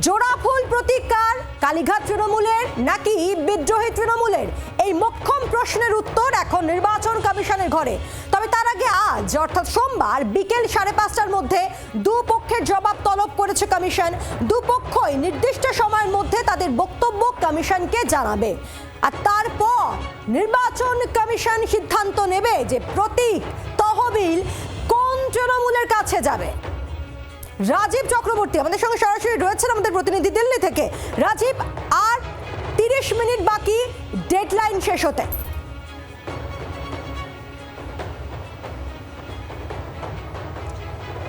জোড়াফুল প্রতিকার কালীঘাট তৃণমূলের নাকি বিদ্রোহী তৃণমূলের? এই মোক্ষম প্রশ্নের উত্তর এখন নির্বাচন কমিশনের ঘরে। তবে তার আগে আজ অর্থাৎ সোমবার বিকেল 5:30টার মধ্যে দুপক্ষের জবাব তলব করেছে কমিশন। দুপক্ষই নির্দিষ্ট সময়ের মধ্যে তাদের বক্তব্য কমিশনকে জানাবে। আর তারপর নির্বাচন কমিশন সিদ্ধান্ত নেবে যে প্রতীক তহবিল কোন তৃণমূলের কাছে যাবে। রাজীব চক্রবর্তী আমাদের সঙ্গে সরাসরি রয়েছেন, আমাদের প্রতিনিধি দিল্লি থেকে। রাজীব, আর 30 মিনিট বাকি ডেডলাইন শেষ হতে।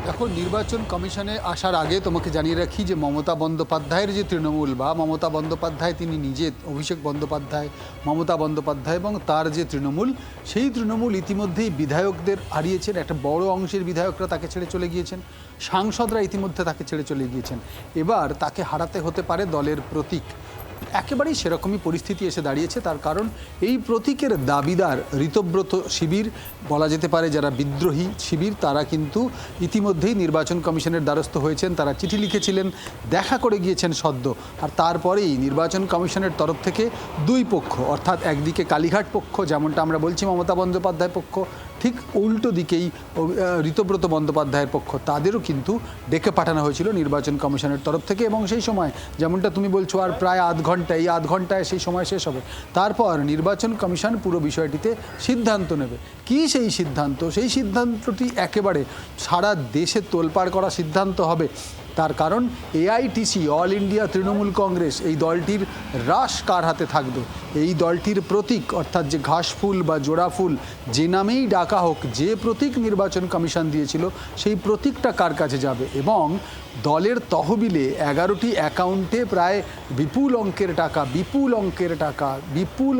দেখো, নির্বাচন কমিশনে আসার আগে তোমাকে জানিয়ে রাখি যে মমতা বন্দ্যোপাধ্যায়ের যে তৃণমূল বা মমতা বন্দ্যোপাধ্যায় তিনি নিজে, অভিষেক বন্দ্যোপাধ্যায়, মমতা বন্দ্যোপাধ্যায় এবং তার যে তৃণমূল, সেই তৃণমূল ইতিমধ্যেই বিধায়কদের হারিয়েছেন। একটা বড় অংশের বিধায়করা তাকে ছেড়ে চলে গিয়েছেন, সাংসদরা ইতিমধ্যে তাকে ছেড়ে চলে গিয়েছেন। এবার তাকে হারাতে হতে পারে দলের প্রতীক। একেবারেই সেরকমই পরিস্থিতি এসে দাঁড়িয়েছে। তার কারণ এই প্রতীকের দাবিদার ঋতব্রত শিবির, বলা যেতে পারে যারা বিদ্রোহী শিবির, তারা কিন্তু ইতিমধ্যেই নির্বাচন কমিশনের দ্বারস্থ হয়েছেন। তারা চিঠি লিখেছিলেন, দেখা করে গিয়েছেন সদ্য। আর তারপরেই নির্বাচন কমিশনের তরফ থেকে দুই পক্ষ, অর্থাৎ একদিকে কালীঘাট পক্ষ, যেমনটা আমরা বলছি মমতা বন্দ্যোপাধ্যায় পক্ষ, ঠিক উল্টো দিকেই ঋতব্রত বন্দ্যোপাধ্যায়ের পক্ষ, তাদেরও কিন্তু ডেকে পাঠানো হয়েছিল নির্বাচন কমিশনের তরফ থেকে। এবং সেই সময় যেমনটা তুমি বলছো আর প্রায় আধ ঘন্টা, এই আধ ঘন্টায় সেই সময় শেষ হবে। তারপর নির্বাচন কমিশন পুরো বিষয়টিতে সিদ্ধান্ত নেবে। কি সেই সিদ্ধান্ত? সেই সিদ্ধান্তটি একেবারে সারা দেশে তোলপাড় করা সিদ্ধান্ত হবে। তার কারণ AITC, all India Trinamool Congress, এই দলটির রাশ কার হাতে থাকবে? এই দলটির প্রতীক, অর্থাৎ যে ঘাসফুল বা জোড়াফুল যে নামেই ডাকা হোক, যে প্রতীক নির্বাচন কমিশন দিয়েছিল, সেই প্রতীকটা কার কাছে যাবে? এবং দলের তহবিলে 11টি অ্যাকাউন্টে প্রায় বিপুল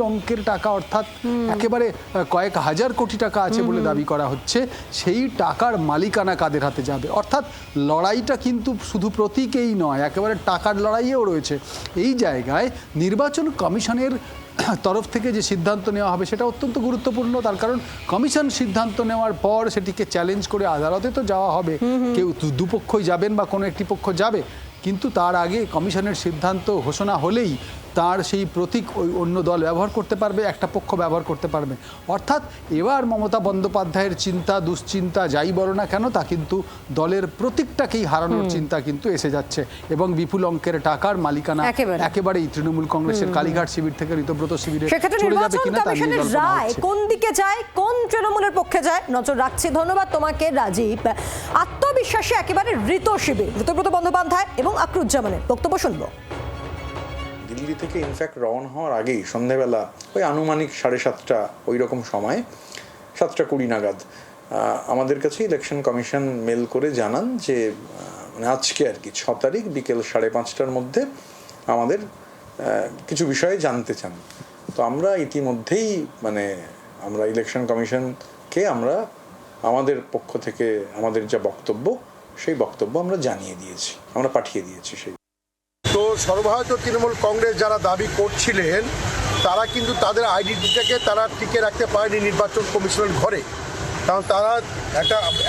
অঙ্কের টাকা অর্থাৎ একেবারে কয়েক হাজার কোটি টাকা আছে বলে দাবি করা হচ্ছে। সেই টাকার মালিকানা কাদের হাতে যাবে? অর্থাৎ লড়াইটা কিন্তু শুধু প্রতীকেই নয়, একেবারে টাকার লড়াইয়েও রয়েছে। এই জায়গায় নির্বাচন কমিশনের তরফ থেকে যে সিদ্ধান্ত নেওয়া হবে সেটা অত্যন্ত গুরুত্বপূর্ণ। তার কারণ কমিশন সিদ্ধান্ত নেওয়ার পর সেটিকে চ্যালেঞ্জ করে আদালতে তো যাওয়া হবে। কেউ দুপক্ষই যাবেন বা কোনো একটি পক্ষ যাবে, কিন্তু তার আগে কমিশনের সিদ্ধান্ত ঘোষণা হলেই তার সেই প্রতীক ওই অন্য দল ব্যবহার করতে পারবে, একটা পক্ষ ব্যবহার করতে পারবে। অর্থাৎ এবার মমতা বন্দ্যোপাধ্যায়ের চিন্তা, দুশ্চিন্তা যাই বলো না কেন, তা কিন্তু দলের প্রতীকটাকেই হারানোর চিন্তা কিন্তু এসে যাচ্ছে। এবং বিপুল অঙ্কের টাকার মালিকানা একেবারেই তৃণমূল কংগ্রেসের কালীঘাট শিবির থেকে ঋতব্রত শিবিরে চলে যাবে কিনা তা নিয়ে জল্পনা হচ্ছে। কোন দিকে যায়, কোন তৃণমূলের পক্ষে যায়, নজর রাখছি। ধন্যবাদ তোমাকে রাজীব। আত্মবিশ্বাসী একেবারে ঋতব্রত বন্দ্যোপাধ্যায় এবং আকরুজ্জামানের বক্তব্য শুনবো। দিল্লি থেকে ইনফ্যাক্ট রওনা হওয়ার আগেই সন্ধ্যাবেলা ওই আনুমানিক 7:30 ওই রকম সময়, 7:20 নাগাদ আমাদের কাছে ইলেকশন কমিশন মেল করে জানান যে মানে আজকে আর কি 6 তারিখ বিকেল 5:30টার মধ্যে আমাদের কিছু বিষয়ে জানতে চান। তো আমরা ইতিমধ্যেই আমরা ইলেকশন কমিশনকে আমরা আমাদের পক্ষ থেকে আমাদের যা বক্তব্য, সেই বক্তব্য আমরা জানিয়ে দিয়েছি, আমরা পাঠিয়ে দিয়েছি। সেই তো সর্বভারতীয় তৃণমূল কংগ্রেস যারা দাবি করছিলেন, তারা কিন্তু তাদের আইডেন্টিটিটাকে তারা টিকে রাখতে পারেনি নির্বাচন কমিশনের ঘরে। কারণ তারা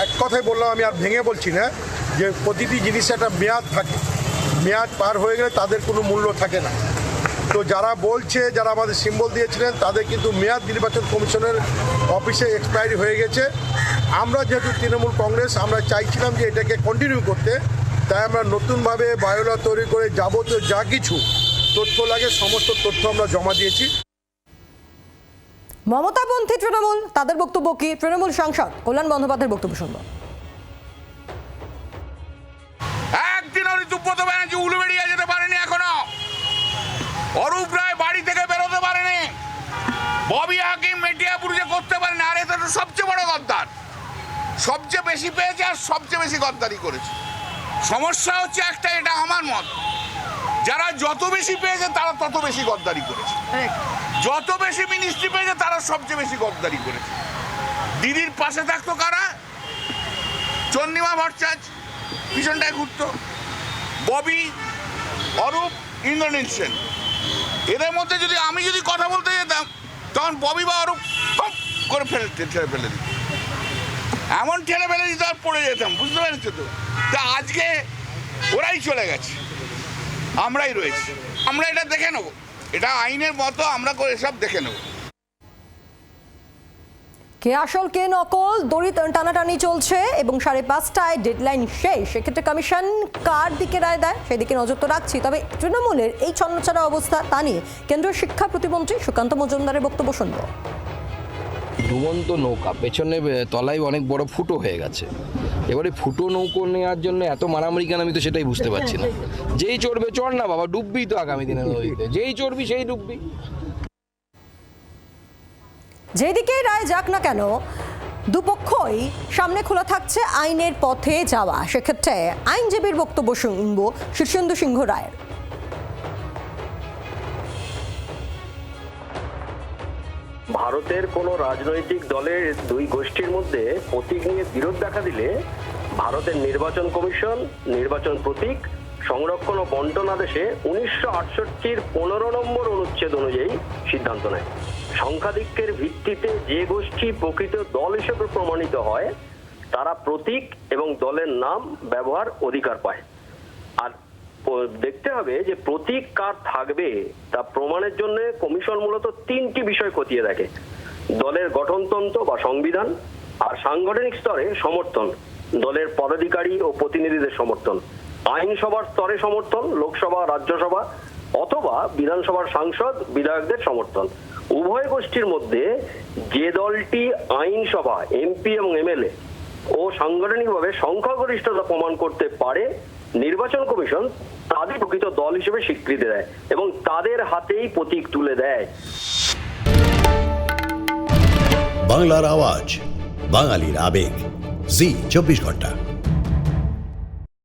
এক কথাই বললাম, আমি আর ভেঙে বলছি না, যে প্রতিটি জিনিসের একটা মেয়াদ থাকে, মেয়াদ পার হয়ে গেলে তাদের কোনো মূল্য থাকে না। তো যারা বলছে, যারা আমাদের সিম্বল দিয়েছিলেন, তাদের কিন্তু মেয়াদ নির্বাচন কমিশনের অফিসে এক্সপায়ারি হয়ে গেছে। আমরা যেহেতু তৃণমূল কংগ্রেস, আমরা চাইছিলাম যে এটাকে কন্টিনিউ করতে, তাই আমরা নতুনভাবে বায়োলা তৈরি করে যাবতীয় যা কিছু তথ্য লাগে সমস্ত তথ্য আমরা জমা দিয়েছি। মমতাপন্থী তৃণমূল, তাদের বক্তব্য কি? তৃণমূল সাংসদ কল্যাণ বন্দ্যোপাধ্যায়ের বক্তব্য শুনবো। একদিন ঋতব্রত ব্যানার্জি উলুবেড়িয়া যেতে পারেনি, এখনো অরূপ রায় বাড়ি থেকে বেরোতে পারেনি, ববি হাকিম মেটিয়াপুরে করতে পারেনি। আর এটা তো সবচেয়ে বড় গদ্দার, সবচেয়ে বেশি পেয়েছে আর সবচেয়ে বেশি গদ্দারি করেছে। সমস্যা হচ্ছে একটা, এটা আমার মত, যারা যত বেশি পেয়েছে তারা তত বেশি গদ্দারি করেছে, যত বেশি মিনিস্ট্রি পেয়েছে তারা সবচেয়ে বেশি গদ্দারি করেছে। দিদির পাশে থাকতো কারা? চন্দ্রিমা ভট্টাচার্য পিছনটায় ঘুরতো, ববি, অরূপ, ইন্দ্রনীল সেন। এদের মধ্যে আমি যদি কথা বলতে যেতাম, তখন ববি বা অরূপ করে ঠেলে ফেলে দিত, এমন ঠেলে ফেলে দিত আর পড়ে যেতাম, বুঝতে পেরেছো তো? তা আজকে ওরাই চলে গেছে, আমরাই রয়েছি, আমরা এটা দেখে নেব, এটা আইনের মতো আমরা এসব দেখে নেব। কে আসল কে নকল দড়ি টানাটানি চলছে এবং 5:30টায় ডেডলাইন শেষ। সেক্ষেত্রে কমিশন কার দিকে রায় দেয় সেদিকে নজর তো রাখছি। তবে তৃণমূলের এই ছন্নছাড়া অবস্থা তা নিয়ে কেন্দ্রীয় শিক্ষা প্রতিমন্ত্রী সুকান্ত মজুমদারের বক্তব্য শুনব। ডুবন্ত নৌকা পেছনে তলায় অনেক বড় ফুটো হয়ে গেছে। এবারে ফুটো নৌকো নেওয়ার জন্য এত মারামারি কেন আমি তো সেটাই বুঝতে পারছি না। যেই চড়বে চড় না বাবা, ডুববি তো আগামী দিনে নদীতে, যেই চড়বি সেই ডুববি। যেদিকেই রায় যাক না কেন দুপক্ষই সামনে খোলা থাকছে আইনের পথে যাওয়া। সেক্ষেত্রে আইনজীবীর বক্তব্য শুনব শীর্ষেন্দু সিংহ রায়ের। ভারতের কোনো রাজনৈতিক দলের দুই গোষ্ঠীর মধ্যে প্রতীক নিয়ে বিরোধ দেখা দিলে ভারতের নির্বাচন কমিশন নির্বাচন প্রতীক সংরক্ষণ ও বন্টন আদেশে 1968-র 15 নম্বর অনুচ্ছেদ অনুযায়ী সিদ্ধান্ত নেয়। সংখ্যাধিক্যের ভিত্তিতে যে গোষ্ঠী প্রকৃত দল হিসেবে প্রমাণিত হয় তারা প্রতীক এবং দলের নাম ব্যবহার অধিকার পায়। আর দেখতে হবে যে প্রতীক কার থাকবে তা প্রমাণের জন্য কমিশন মূলত 3টি বিষয় খতিয়ে দেখে: দলের গঠনতন্ত্র বা সংবিধান, আর সাংগঠনিক স্তরে সমর্থন, দলের পদাধিকারী ও প্রতিনিধিদের সমর্থন, আইনসভার স্তরে সমর্থন, লোকসভা রাজ্যসভা অথবা বিধানসভার সাংসদ বিধায়কদের সমর্থন। উভয় গোষ্ঠীর মধ্যে যে দলটি আইনসভা এমপি এবং এমএলএ ও সাংগঠনিকভাবে সংখ্যাগরিষ্ঠতা প্রমাণ করতে পারে নির্বাচন কমিশন তাদের প্রকৃত দল হিসেবে স্বীকৃতি দেয় এবং তাদের হাতেই প্রতীক তুলে দেয়। বাংলার আওয়াজ, বাঙালির আবেগ, জি 24 ঘন্টা।